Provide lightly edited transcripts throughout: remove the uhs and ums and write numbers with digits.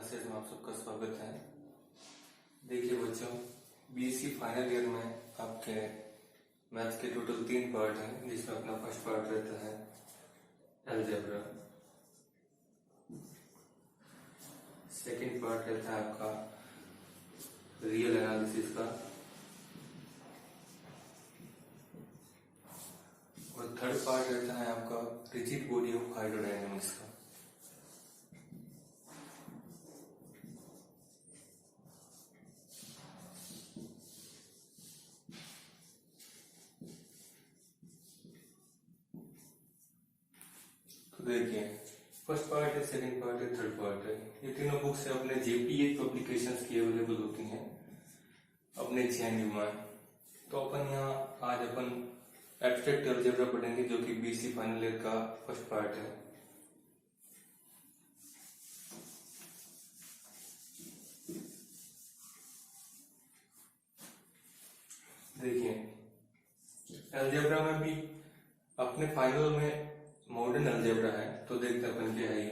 Classes में आप सबका स्वागत है। देखिए बच्चों, बीएससी फाइनल ईयर में आपके मैथ्स के टोटल 3 पार्ट हैं, जिसमें अपना फर्स्ट पार्ट रहता है अलजेब्रा, सेकंड पार्ट रहता है आपका रियल एनालिसिस का, और थर्ड पार्ट रहता है आपका रिजिड बॉडी ऑफ हाइड्रोडायनेमिक्स का। तो देखिए, फर्स्ट पार्ट है, सेकंड पार्ट है, थर्ड पार्ट है। ये तीनों बुक्स अपने जेपीए पब्लिकेशंस की अवेलेबल होती हैं अपने जेएनयू में। तो अपन यहाँ आज अपन एब्स्ट्रैक्ट अलजेब्रा पढ़ेंगे, जो कि बीएससी फाइनल ईयर का फर्स्ट पार्ट है। देखिए, अलजेब्रा में भी अपने फाइनल में मॉडर्न अलजेब्रा है, तो देखते अपन क्या है ये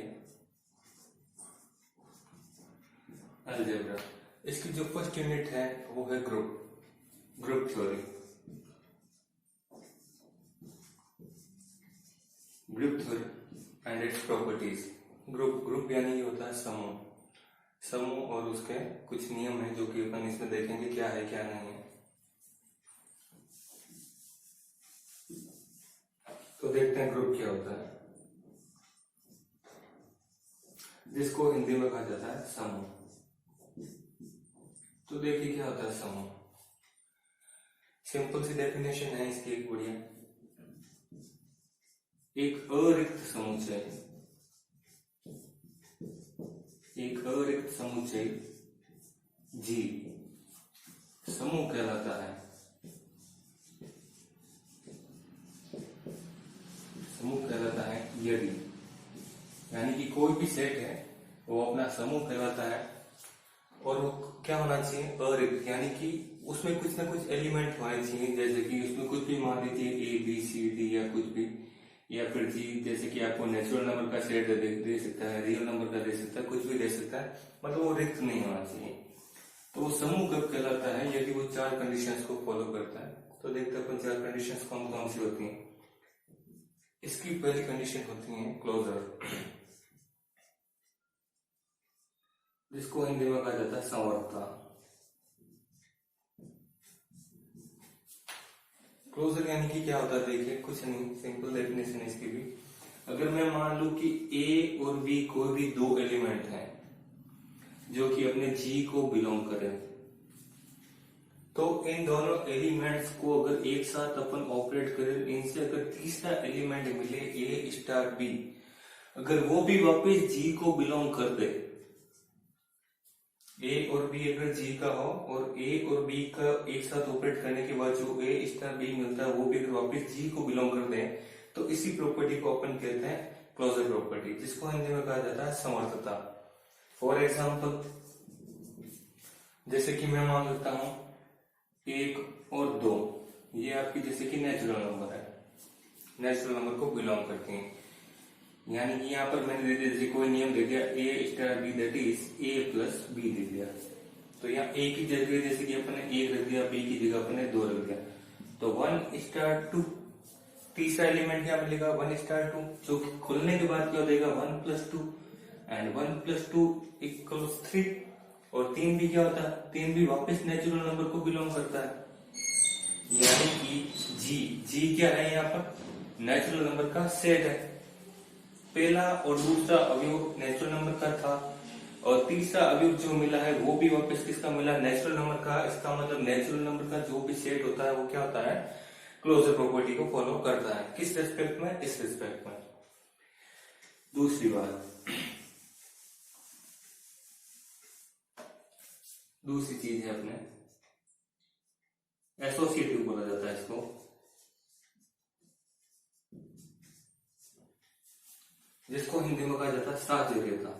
अलजेब्रा। इसकी जो फर्स्ट यूनिट है वो है group theory. Group theory and its properties. Group यानी ये होता है समूह और उसके कुछ नियम है, जो कि अपन इसमें देखेंगे क्या है क्या नहीं है। तो देखते हैं ग्रुप क्या होता है, जिसको हिंदी में कहा जाता है समूह। तो देखिए क्या होता है समूह। सिंपल सी डेफिनेशन है इसकी एक बढ़िया। एक अरिक्त समुच्चय जी समूह कहलाता है। समूह कहलाता है यदि, यानी कि कोई भी सेट है वो अपना समूह कहलाता है। और वो क्या होना चाहिए? अरिक्त, यानी कि उसमें कुछ ना कुछ एलिमेंट होने चाहिए। जैसे कि उसमें कुछ भी मान लीजिए ए बी सी डी या कुछ भी, या फिर जी, जैसे कि आपको नेचुरल नंबर का सेट दे सकता है, रियल नंबर का दे सकता है, कुछ भी दे सकता है, मतलब वो रिक्त नहीं होना चाहिए। तो वो समूह कब कहलाता है? यदि वो 4 कंडीशंस को फॉलो करता है। तो देखते हैं अपन 4 कंडीशंस कौन कौन सी होती हैं। इसकी पहली कंडीशन होती है क्लोजर, जिसको हिंदी में कहा जाता है संवर्तता। क्लोजर यानी कि क्या होता है? देखिए, कुछ नहीं, सिंपल डेफिनेशन इसकी भी। अगर मैं मान लूं कि ए और बी कोई भी 2 एलिमेंट हैं जो कि अपने जी को बिलोंग करें, तो इन दोनों एलिमेंट्स को अगर एक साथ अपन ऑपरेट करें, इनसे अगर तीसरा एलिमेंट मिले ए स्टार बी, अगर वो भी वापस जी को बिलोंग कर दे, ए और बी अगर जी का हो और ए और बी का एक साथ ऑपरेट करने के बाद जो ए स्टार बी मिलता है वो भी अगर वापस जी को बिलोंग कर दे, तो इसी प्रॉपर्टी को अपन कहते हैं क्लोजर प्रॉपर्टी, जिसको हिंदी में कहा जाता है समर्थता। फॉर एग्जाम्पल, जैसे कि मैं मान लेता हूं 1 और 2, ये आपकी जैसे कि नेचुरल नंबर है, नेचुरल नंबर को बिलोंग करती हैं। यानी कि यहाँ पर मैंने जैसे कोई नियम दे दिया A star B, that is A plus B दे दिया। तो यहाँ ए की जगह जैसे कि अपने 1 रख दिया, बी की जगह अपने 2 रख दिया, तो 1 स्टार 2, तीसरा एलिमेंट क्या मिलेगा? 1 स्टार 2, जो कि खुलने के बाद क्या हो जाएगा? 1 प्लस 2, एंड 1 प्लस 2 इक्वल्स 3। और 3 भी क्या होता है? 3 भी वापस नेचुरल नंबर को बिलोंग करता है। यानी कि जी क्या है? यहाँ पर नेचुरल नंबर का सेट है। पहला और दूसरा अवयव नेचुरल नंबर का था, और तीसरा अवयव जो मिला है वो भी वापस किसका मिला? नेचुरल नंबर का। इसका मतलब नेचुरल नंबर का जो भी सेट होता है वो क्या होता है? क्लोजर प्रॉपर्टी को फॉलो करता है। किस रेस्पेक्ट में? इस रेस्पेक्ट में। दूसरी बात, दूसरी चीज है अपने एसोसिएटिव बोला जाता है इसको। जिसको हिंदी में कहा जाता है साहचर्यता।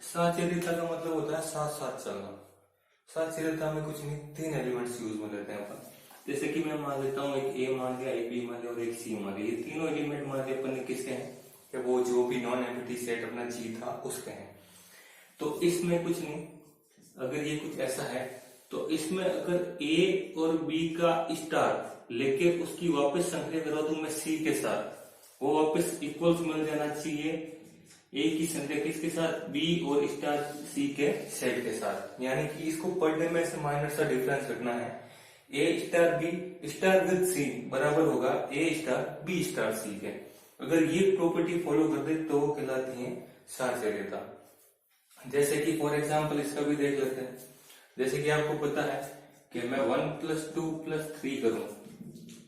साहचर्यता का मतलब होता है साथ साथ चलना। साहचर्यता में कुछ नहीं, 3 एलिमेंट्स यूज में लेते हैं अपन। जैसे कि मैं मान लेता हूँ एक ए मान लिया, एक बी मान लिया और एक सी मान लिया। ये तीनों एलिमेंट मान लिया अपन ने किसके हैं? कि वो जो भी नॉन एम्प्टी सेट अपना जी था उसके हैं। तो इसमें कुछ नहीं, अगर ये कुछ ऐसा है तो इसमें अगर ए और बी का स्टार लेके उसकी वापस संक्रिया करा दूं मैं सी के साथ, वो वापस इक्वल्स मिल जाना चाहिए ए की संख्या किसके साथ, बी और स्टार सी के सेट के साथ। यानी कि इसको पढ़ने में से माइनर सा डिफरेंस रखना है, A star B star with C बराबर होगा A star B star C के। अगर ये प्रॉपर्टी फॉलो कर दे तो वो कहलाती है साहचर्यता। जैसे कि फॉर एग्जाम्पल इसका भी देख लेते हैं। जैसे कि आपको पता है कि मैं 1+2+3 करूं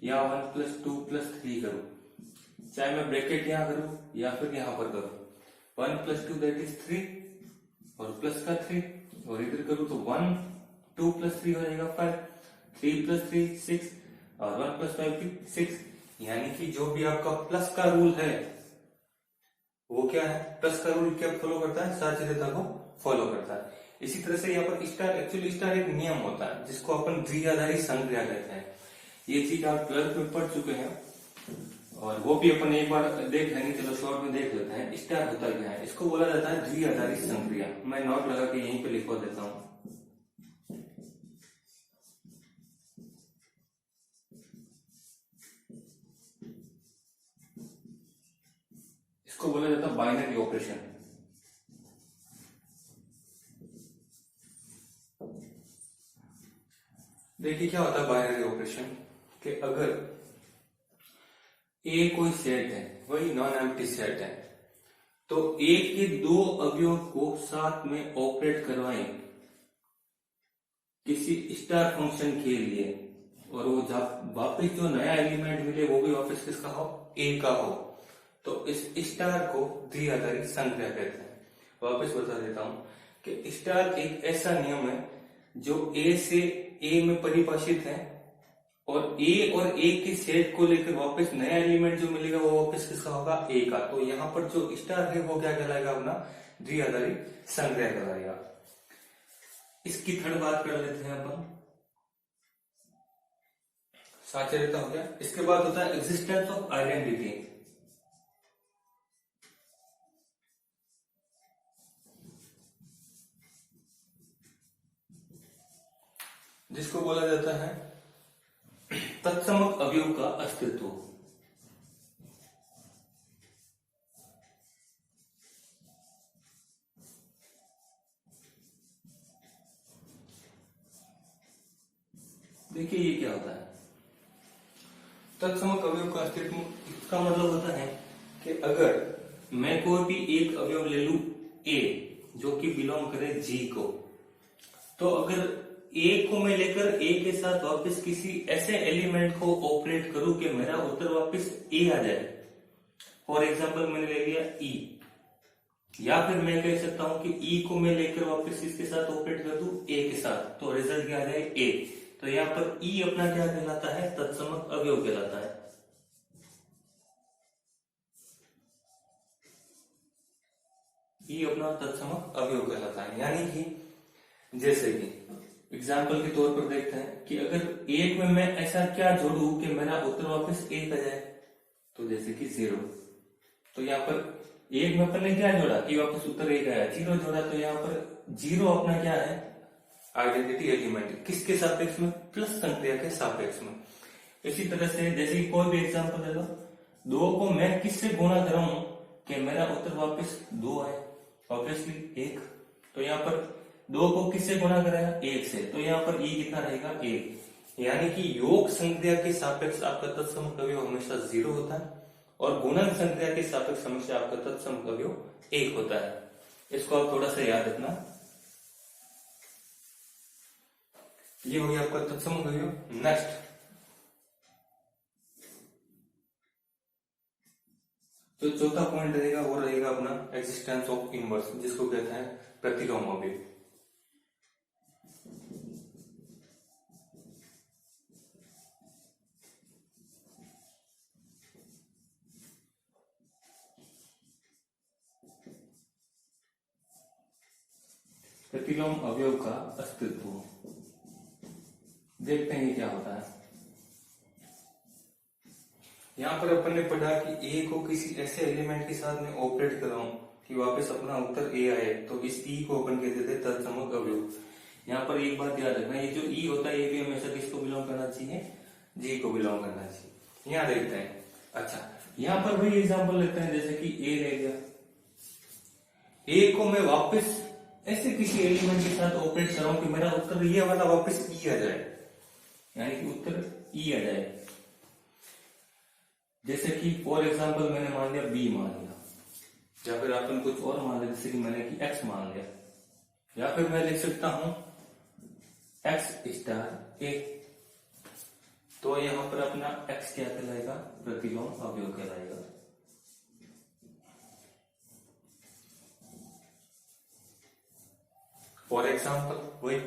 या 1+2+3 करूं, चाहे मैं ब्रैकेट यहां करूं या फिर यहां पर करूं, 1+2 दैट इज 3 और प्लस का 3 और इधर करूं तो 1 2+3 हो जाएगा 5, 3+3 6 और 1+5 भी 6। यानी कि जो भी आपका प्लस का रूल है वो क्या है, प्लस का रूल क्या फॉलो करता है, साहचर्यता को फॉलो करता है। इसी तरह से यहाँ पर स्टार, एक्चुअली स्टार एक नियम होता है जिसको अपन द्विआधारी संक्रिया कहते हैं। ये चीज आप 12th में पढ़ चुके हैं और वो भी अपन एक बार देख लेंगे, चलो शॉर्ट में देख लेते हैं। स्टार होता क्या है, इसको बोला जाता है द्विआधारी संक्रिया। मैं नोट लगा के यहीं पे लिखवा देता हूं। इसको बोला जाता है बाइनरी ऑपरेशन। देखिए क्या होता है बाइनरी ऑपरेशन, कि अगर ए कोई सेट है, वही नॉन एम्प्टी सेट है, तो ए के दो अवयव को साथ में ऑपरेट करवाएं किसी स्टार फंक्शन के लिए, और वो वापिस जो नया एलिमेंट मिले वो भी वापस किसका हो, ए का हो, तो इस स्टार को द्विआधारी संक्रिया कहते हैं। वापस बता देता हूं कि स्टार एक ऐसा नियम है जो ए से ए में परिभाषित है, और ए के सेट को लेकर वापस नया एलिमेंट जो मिलेगा वो वापस किसका होगा, ए का। तो यहाँ पर जो स्टार है वो क्या कहलाएगा, अपना द्विआधारी संक्रिया कहलाएगा। इसकी थर्ड बात कर लेते हैं अपन, साहचर्यता हो गया। इसके बाद होता है एग्जिस्टेंस ऑफ आइडेंटिटी। जिसको बोला जाता है तत्समक अवयव का अस्तित्व। देखिए ये क्या होता है तत्समक अवयव का अस्तित्व। इसका मतलब होता है कि अगर मैं कोई भी एक अवयव ले लू ए जो कि बिलोंग करे जी को, तो अगर ए को मैं लेकर ए के साथ वापस किसी ऐसे एलिमेंट को ऑपरेट करूं कि मेरा उत्तर वापस ए आ जाए, फॉर एग्जांपल मैंने ले लिया ई, या फिर मैं कह सकता हूं कि ई को मैं लेकर वापस इसके साथ ऑपरेट कर दूं ए के साथ, तो रिजल्ट क्या आ जाए ए। तो यहाँ पर ई अपना क्या कहलाता है, तत्समक अवयव कहलाता है। ई अपना तत्समक अवयव कहलाता है। यानी कि जैसे कि एग्जाम्पल के तौर पर देखते हैं कि अगर एक में मैं ऐसा क्या जोड़ू कि मेरा उत्तर वापस एक आ जाए, तो जैसे कि 0, तो यहाँ पर एक में अपन ने क्या जोड़ा कि वापस उत्तर एक आया, 0 जोड़ा, तो यहाँ पर 0 अपना क्या है, आइडेंटिटी एलिमेंट, किसके सापेक्ष में, प्लस संक्रिया के सापेक्ष में। इसी तरह से जैसे कोई भी एग्जाम्पल ले लो, 2 को मैं किससे गुणा कराऊं कि मेरा उत्तर वापस 2 आए, ऑब्वियसली 1। तो यहाँ पर 2 को किससे गुणा कराया, 1 से, तो यहाँ पर ई कितना रहेगा, 1। यानी कि योग संक्रिया के सापेक्ष आपका तत्समक अवयव हमेशा 0 होता है, और गुणन संक्रिया के सापेक्ष हमेशा आपका तत्समक अवयव 1 होता है। इसको आप थोड़ा सा याद रखना। ये हो गया आपका तत्समक अवयव। नेक्स्ट जो चौथा पॉइंट रहेगा वो रहेगा अपना एक्जिस्टेंस ऑफ इनवर्स, जिसको कहते हैं प्रतिलोम अवयव। प्रतिलोम अवयव का अस्तित्व देखते हैं क्या होता है। यहाँ पर अपन ने पढ़ा कि ए को किसी ऐसे एलिमेंट के साथ में ऑपरेट कराऊं कि वापस अपना उत्तर ए आए, तो इस ई को अपन कहते थे तत्समक अवयव। यहाँ पर एक बात याद रखना, ये जो ई होता है ये भी हमेशा किसको बिलोंग करना चाहिए, जी को बिलोंग करना चाहिए। यहाँ देखते हैं। अच्छा, यहाँ पर भी एग्जाम्पल लेते हैं, जैसे कि ए रह गया, ए को मैं वापस ऐसे किसी एलिमेंट के साथ ऑपरेट कराऊं कि मेरा उत्तर ये वाला वापस ई आ जाए, यानी कि उत्तर ई आ जाए। जैसे कि फॉर एग्जाम्पल मैंने मान लिया बी मान लिया, या फिर अपन कुछ और मान लिया, जैसे कि मैंने कि एक्स मान लिया, या फिर मैं लिख सकता हूं एक्स स्टार ए। तो यहां पर अपना एक्स क्या कहलाएगा, प्रतिलोम अवयव कहलाएगा। फॉर एग्जाम्पल वही,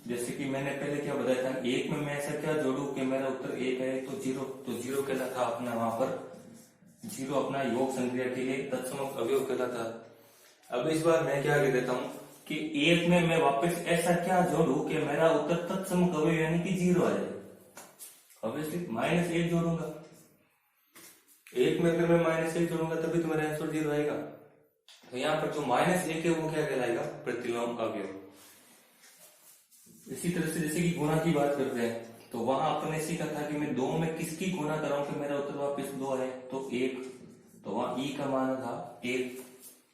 जैसे कि मैंने पहले क्या बताया था, एक में मैं ऐसा क्या जोड़ू कि मेरा उत्तर एक है, तो जीरो, तो जीरो कहलाता अपना वहां पर, जीरो अपना योग संक्रिया के लिए तत्समक अवयव कहलाता। अब इस बार मैं क्या लिख देता हूं कि एक में मैं वापस ऐसा क्या जोड़ू कि मेरा उत्तर तत्समक अवयव यानी कि जीरो आ जाए। ऑब्वियसली -1 जोड़ूंगा, एक में अगर मैं -1 जोड़ूंगा तभी तो मेरा आंसर जीरो आएगा। तो यहाँ पर जो -1 है वो क्या कहलाएगा, प्रतिलोम अवयव। इसी तरह से जैसे कि गुणा की बात करते हैं, तो वहां आपने सीखा था कि मैं 2 में किसकी गुणा कराऊं कि मेरा उत्तर वापस 2 है, तो 1, तो वहां ई का मान था 1।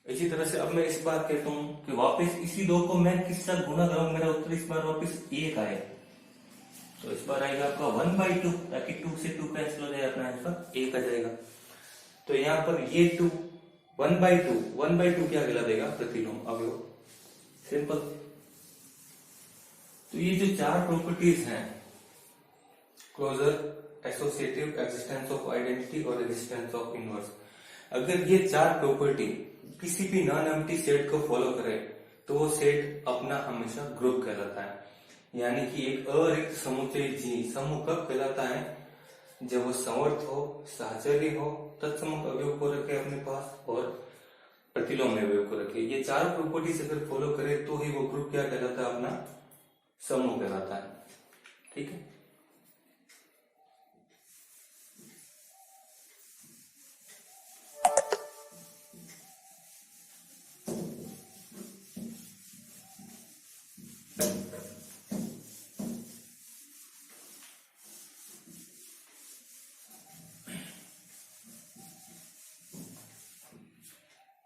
इसी तरह से अब मैं इस बार कहता हूं कि वापस इसी 2 को मैं किस साथ गुणा कराऊं, मेरा उत्तर इस बार वापस 1 आए, तो इस बार आएगा आपका 1/2, ताकि 2 से 2 कैंसिल हो जाए, अपना आंसर 1 आ जाएगा। तो यहाँ पर ये 2 1/2 क्या कहला देगा, प्रतिलोम अवयव। सिंपल। तो ये जो 4 प्रॉपर्टीज हैं, closure, associative, existence of identity और एग्जिस्टेंस ऑफ इनवर्स, अगर ये 4 प्रॉपर्टी किसी भी नॉन एम्प्टी सेट को फॉलो करे तो वो सेट अपना हमेशा ग्रुप कहलाता है। यानी कि एक अरिक्त समुच्चय जी समूह कब कहलाता है, जब वो समर्थ हो, साहचर्य हो, तत्समक अवयव को रखे अपने पास और प्रतिलोम अवयव को रखे। ये 4 प्रॉपर्टीज अगर फॉलो करे तो ही वो ग्रुप क्या कहलाता है, अपना समूह कहलाता है। ठीक है।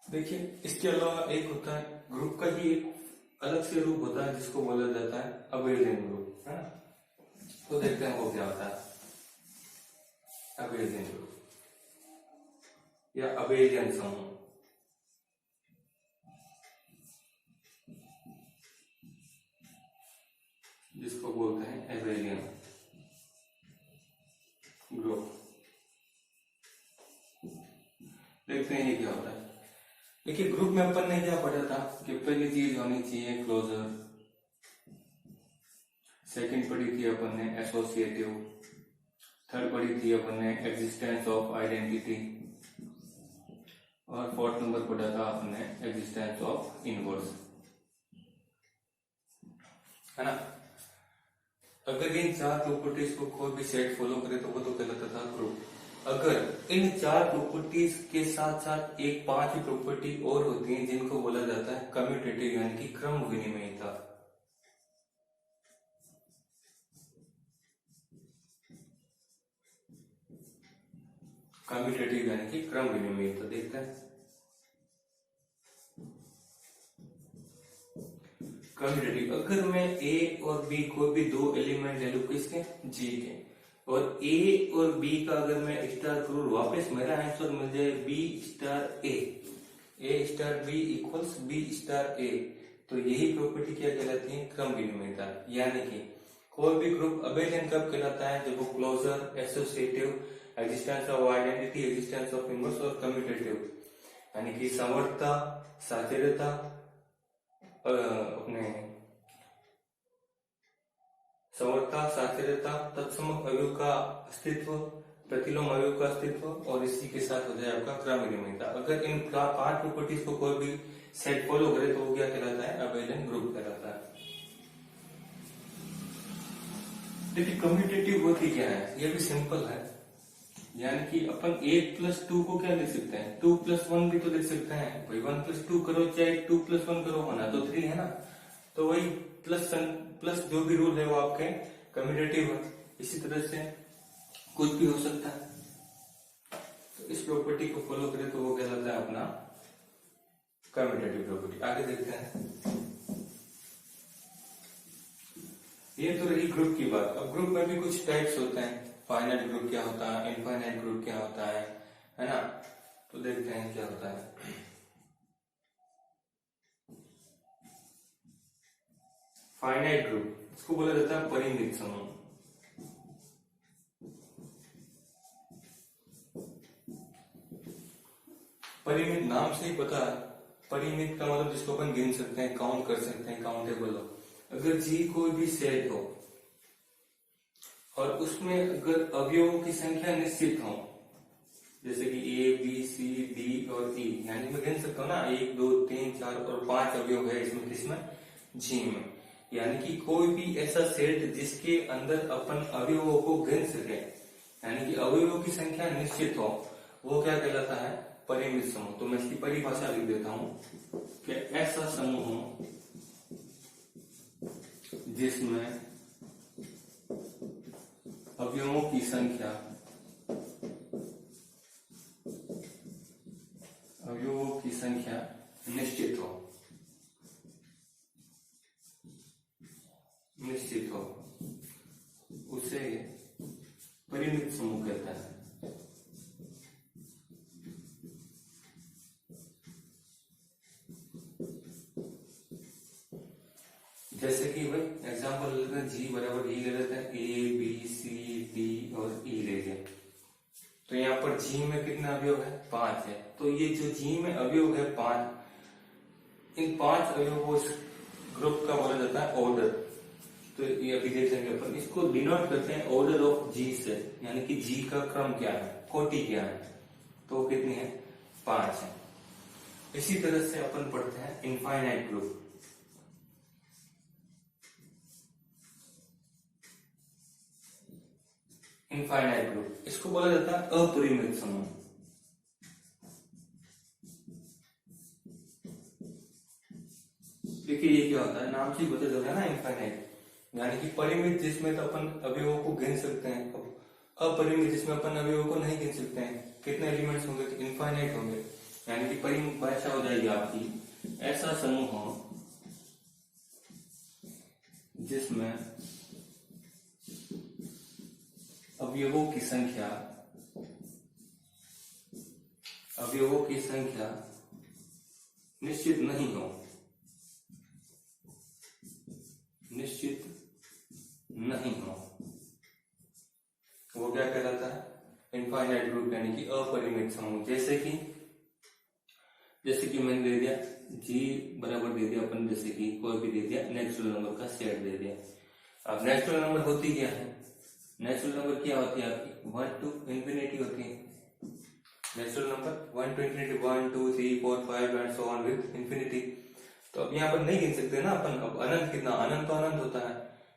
देखिए, इसके अलावा एक होता है ग्रुप का ही एक अलग से रूप होता है जिसको बोला जाता है अबेलियन ग्रुप, है ना। तो देखते हैं वो क्या होता है, अबेलियन ग्रुप या अबेलियन समूह। जिसको बोलते हैं एबेलियन ग्रुप। देखते हैं ये क्या होता है। देखिए, ग्रुप में अपन ने क्या पढ़ा था कि पहली चीज होनी चाहिए क्लोजर, सेकंड पढ़ी थी अपन ने एसोसिएटिव, थर्ड पढ़ी थी अपन ने एग्जिस्टेंस ऑफ आइडेंटिटी, और फोर्थ नंबर पढ़ा था अपन ने एग्जिस्टेंस ऑफ इनवर्स, है ना। अगर इन 4 प्रॉपर्टीज को कोई भी सेट फॉलो करे तो वो तो कहलाता था ग्रुप। अगर इन 4 प्रॉपर्टीज के साथ साथ एक 5 प्रॉपर्टी और होती हैं जिनको बोला जाता है कम्यूटेटिव, यानी कि क्रम विनिमयता। कम्यूटेटिव यानी कि क्रम विनिमयता। देखते हैं कम्यूटेटिव, अगर मैं ए और बी कोई भी 2 एलिमेंट ले लू किसके, जी के, और ए और बी का अगर मैं स्टार करूं, वापस मेरा आंसर मिल जाए B star A star B equals B star A, तो यही प्रॉपर्टी क्या कहलाती है, क्रम विनिमयता। यानी कि कोई भी ग्रुप अबेलियन कब कहलाता है, जब वो closure, associative, existence of identity, existence of inverse और कम्यूटेटिव, यानी कि समर्थता, साचर्यता, अपने समर्थता, साचर्यता, तत्समक अवयव का अस्तित्व, प्रतिलोम अवयव का अस्तित्व, और इसी के साथ हो जाए आपका क्रम विनिमयता। अगर इन 5 प्रॉपर्टीज को कोई भी सेट फॉलो करे तो वो क्या कहलाता है, अबेलियन ग्रुप कहलाता है। देखिए कम्यूटेटिव होती क्या है, ये भी सिंपल है। यानी कि अपन 1+2 को क्या लिख सकते हैं, 2+1 भी तो लिख सकते हैं भाई। 1+2 करो चाहे 2+1 करो, होना तो 3 है ना। तो वही प्लस जो भी रूल है वो आपके कम्यूटेटिव है। इसी तरह से कुछ भी हो सकता है। तो इस प्रॉपर्टी को फॉलो करें तो वो कहलाता है अपना कम्यूटेटिव प्रॉपर्टी। आगे देखते हैं। ये तो रही ग्रुप की बात। अब ग्रुप में भी कुछ टाइप्स होते हैं। फाइनाइट ग्रुप क्या होता है, इनफाइनाइट ग्रुप क्या होता है ना। तो देखते हैं क्या होता है। फाइनाइट ग्रुप, इसको बोला जाता है परिमित समूह। परिमित नाम से ही पता है, परिमित का मतलब जिसको अपन गिन सकते हैं, काउंट कर सकते हैं, काउंटेबल हो। अगर जी कोई भी सेट हो और उसमें अगर अवयवों की संख्या निश्चित हो, जैसे कि ए बी सी डी और ई, यानी मैं गिन सकता हूँ ना 1 2 3 4 और 5 अवयव है इसमें, किसमें, जी में। यानी कि कोई भी ऐसा सेट जिसके अंदर अपन अवयवों को गिन सके, यानी कि अवयवों की संख्या निश्चित हो, वो क्या कहलाता है, परिमित समूह। तो मैं इसकी परिभाषा लिख देता हूं कि ऐसा समूह जिसमें अवयवों की संख्या निश्चित हो उसे परिमित समूह कहता है। जैसे कि भाई एग्जांपल लेते हैं, जी बराबर ई ले लेते हैं, ए बी सी डी और ई ले लिया। तो यहाँ पर जी में कितने अवयव है, 5 है। तो ये जो जी में अवयव है 5, इन 5 अवयवों को ग्रुप का बोला जाता है ऑर्डर। तो ये अभी देख लेंगे अपन, इसको डिनोट करते हैं ऑर्डर ऑफ जी से, यानी कि जी का क्रम क्या है, कोटि क्या है। तो कितनी है, 5 है। इसी तरह से अपन पढ़ते हैं इनफाइनाइट ग्रुप। इनफाइनाइट ग्रुप, इसको बोला जाता है अपरिमित समूह। देखिए ये क्या होता है, नाम से पता चल रहा है ना, इनफाइनाइट यानी कि परिमित जिसमें तो अपन अवयवों को गिन सकते हैं, अपरिमित जिसमें अपन अवयवों को नहीं गिन सकते हैं। कितने एलिमेंट्स होंगे, तो इनफाइनाइट होंगे। यानी कि परिभाषा हो जाएगी आपकी, ऐसा समूह हो जिसमें अवयवों की संख्या निश्चित नहीं हो, वो क्या कहलाता है, इनफाइनाइट ग्रुप, यानी कि अपरिमित समूह। जैसे कि मैंने दे दिया जी बराबर दे दिया अपन, जैसे कि कोई भी दे दिया नेचुरल नंबर का सेट दे दिया। अब नेचुरल नंबर होती क्या है, नेचुरल नंबर क्या होती है आपकी, 1 to infinity होती है। Natural number 1 to infinity, 1 2 3 4 5 and so on with infinity. तो अब यहाँ पर नहीं गिन सकते ना अपन। अब अनंत कितना, अनंत तो अनंत होता है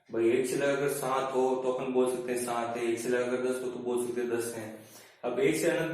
भाई। 1 से लगाकर 7 हो तो अपन बोल सकते हैं 7 है, 1 से लगाकर 10 हो तो बोल सकते हैं 10 है। अब 1 से अनंत